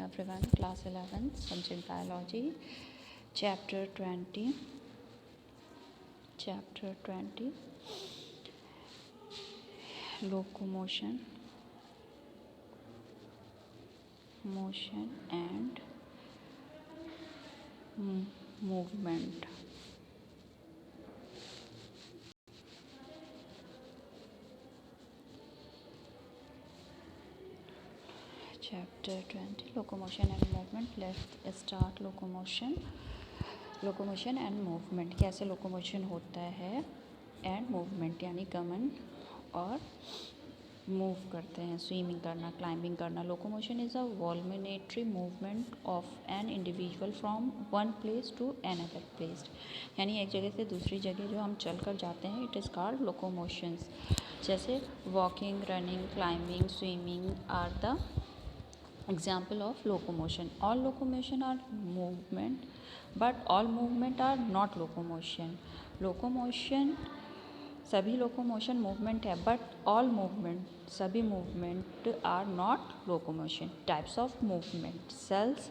everyone. Class 11, Subject Biology, Chapter 20. Locomotion, motion and movement. Chapter 20, Locomotion and Movement. Let's start locomotion. Locomotion and movement, कैसे locomotion होता है and movement, यानी गमन और move करते हैं, स्विमिंग करना, क्लाइंबिंग करना. Locomotion is a voluntary movement of an individual from one place to another place, यानी एक जगह से दूसरी जगह जो हम चल कर जाते हैं, इट इज़ कॉल्ड लोकोमोशंस. जैसे walking, running, climbing, swimming are the example of locomotion. All locomotion are movement, but all movement are not locomotion. Locomotion, सभी locomotion movement है, but all movement, सभी movement are not locomotion. Types of movement. Cells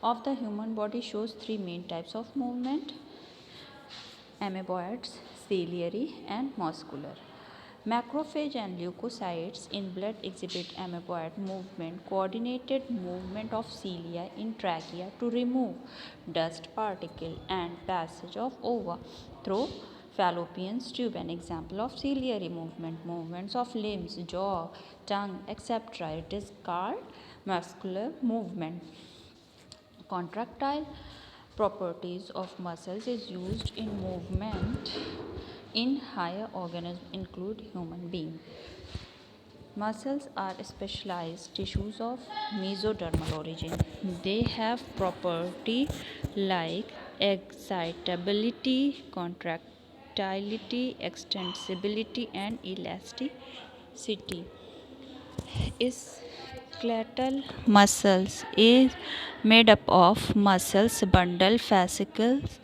of the human body shows three main types of movement: amoeboids, ciliary and muscular. Macrophage and leukocytes in blood exhibit amoeboid movement, coordinated movement of cilia in trachea to remove dust particle, and passage of ova through fallopian tube. An example of ciliary movement: movements of limbs, jaw, tongue, etc. It is called muscular movement. Contractile properties of muscles is used in movement in higher organisms include human being. Muscles are specialized tissues of mesodermal origin. They have property like excitability, contractility, extensibility and elasticity. Skeletal muscles is made up of muscles bundle fascicles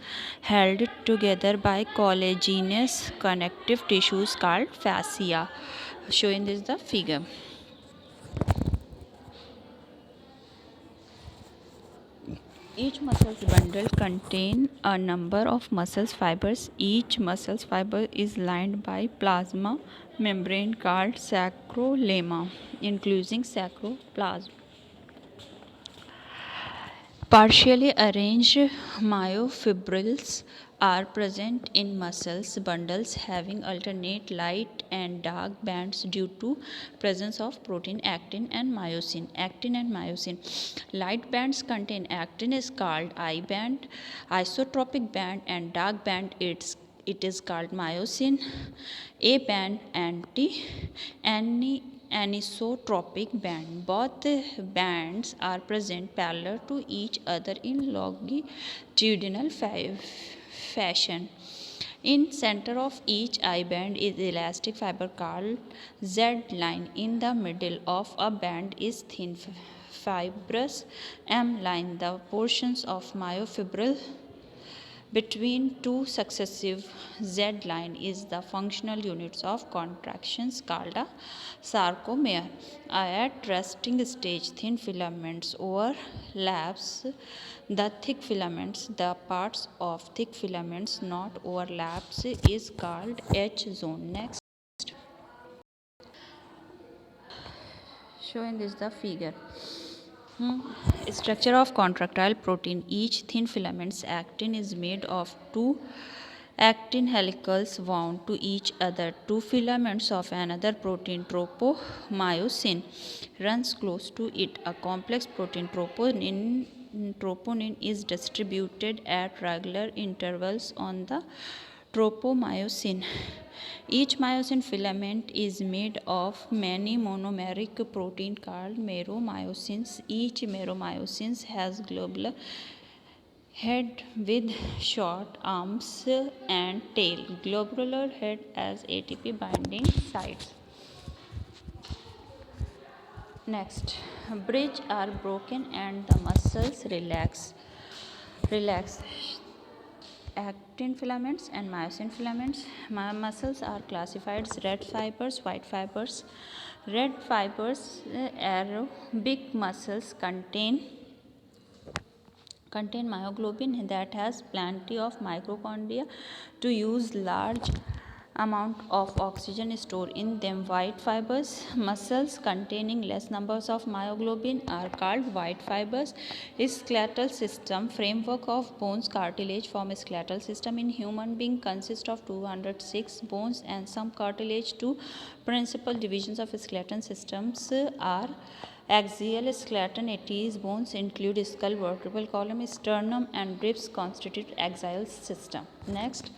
held together by collagenous connective tissues called fascia. Showing this the figure. Each muscles bundle contain a number of muscle fibers. Each muscle fiber is lined by plasma membrane called sarcolemma, including sarcoplasm. Partially arranged myofibrils are present in muscles bundles having alternate light and dark bands due to presence of protein actin and myosin. Light bands contain actin is called I band, isotropic band and dark band it is called myosin. A band anisotropic band. Both bands are present parallel to each other in longitudinal fashion. In center of each I band is elastic fiber called Z line. In the middle of a band is thin fibrous M line. The portions of myofibril between two successive Z line is the functional units of contractions called a sarcomere. At resting stage, thin filaments overlaps the thick filaments. The parts of thick filaments not overlaps is called H zone. Next, showing this the figure. Structure of contractile protein. Each thin filament's actin is made of two actin helicals wound to each other. Two filaments of another protein, tropomyosin, runs close to it. A complex protein, troponin, is distributed at regular intervals on the tropomyosin. Each myosin filament is made of many monomeric protein called meromyosins. Each meromyosin has globular head with short arms and tail. Globular head has ATP binding sites. Next, bridge are broken and the muscles relax. actin filaments and myosin filaments. Muscles are classified as red fibers, white fibers. Red fibers, aerobic muscles contain myoglobin that has plenty of mitochondria to use large amount of oxygen stored in them. White fibers, muscles containing less numbers of myoglobin, are called white fibers. Skeletal system, framework of bones, cartilage form. Skeletal system in human being consists of 206 bones and some cartilage. Two principal divisions of skeletal systems are axial skeleton. Its bones include skull, vertebral column, sternum, and ribs constitute axial system. Next,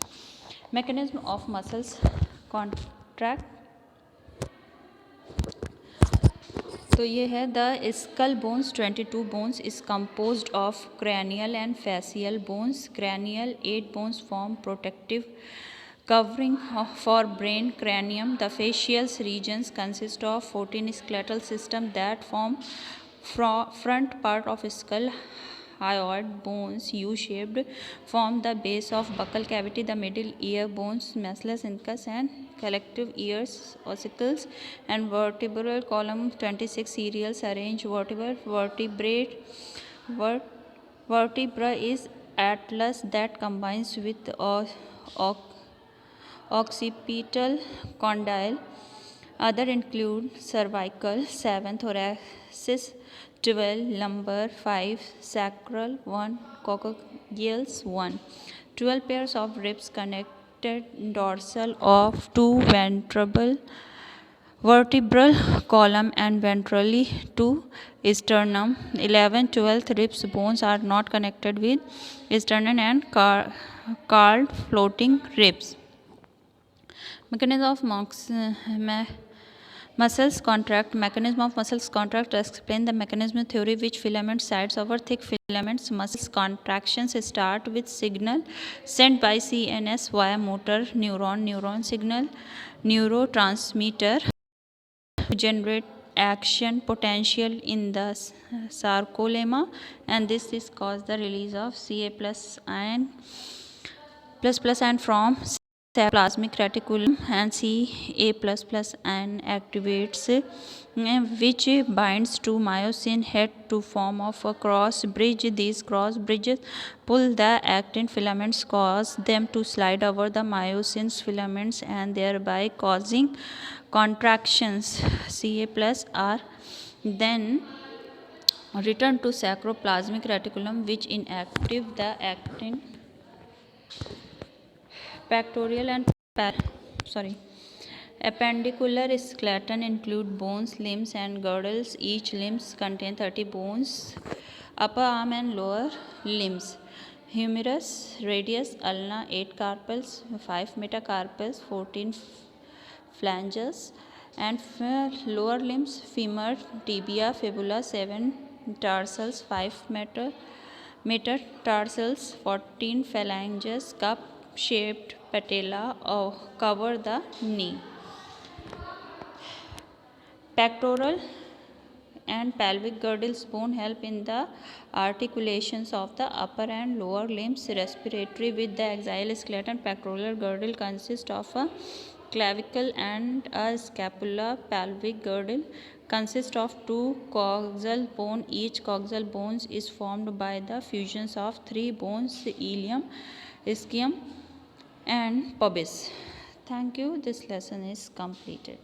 mechanism of muscles contract. तो ये है the skull bones 22 bones is composed of cranial and facial bones. Cranial 8 bones form protective covering for brain cranium. The facial regions consist of 14 skeletal system that form front part of skull. Hyoid bones, U-shaped, form the base of buccal cavity. The middle ear bones, Meslus incus, and collective ears, ossicles, and vertebral column 26 serials arrange vertebra is atlas that combines with occipital condyle. Other include cervical 7, thoracic 12, lumbar 5, sacral 1, coccygeals 1. 12 pairs of ribs connected dorsal of 2 vertebral column and ventrally to sternum. 11/12 ribs bones are not connected with sternum and called floating ribs. Mechanism of muscles contract. Mechanism of muscles contract. Explain the mechanism theory which filament sides over thick filaments. Muscles contractions start with signal sent by CNS via motor neuron. Neuron signal neurotransmitter generate action potential in the sarcolemma, and this is cause the release of Ca plus and from plasmic reticulum, and Ca++ and activates which binds to myosin head to form of a cross bridge. These cross bridges pull the actin filaments, cause them to slide over the myosin filaments and thereby causing contractions. Ca+ are then return to sacroplasmic reticulum which inactive the actin. Pectoral and appendicular skeleton include bones, limbs, and girdles. Each limbs contain 30 bones. Upper arm and lower limbs. Humerus, radius, ulna 8 carpals, 5 metacarpals, 14 phalanges, and lower limbs, femur, tibia, fibula, 7 tarsals, 5 metatarsals, 14 phalanges. Cup-shaped patella cover the knee. Pectoral and pelvic girdles bone help in the articulations of the upper and lower limbs. Respiratory with the axial skeleton. Pectoral girdle consists of a clavicle and a scapula. Pelvic girdle consists of 2 coxal bones. Each coxal bone is formed by the fusions of 3 bones, ilium, ischium, and pubis. Thank you. This lesson is completed.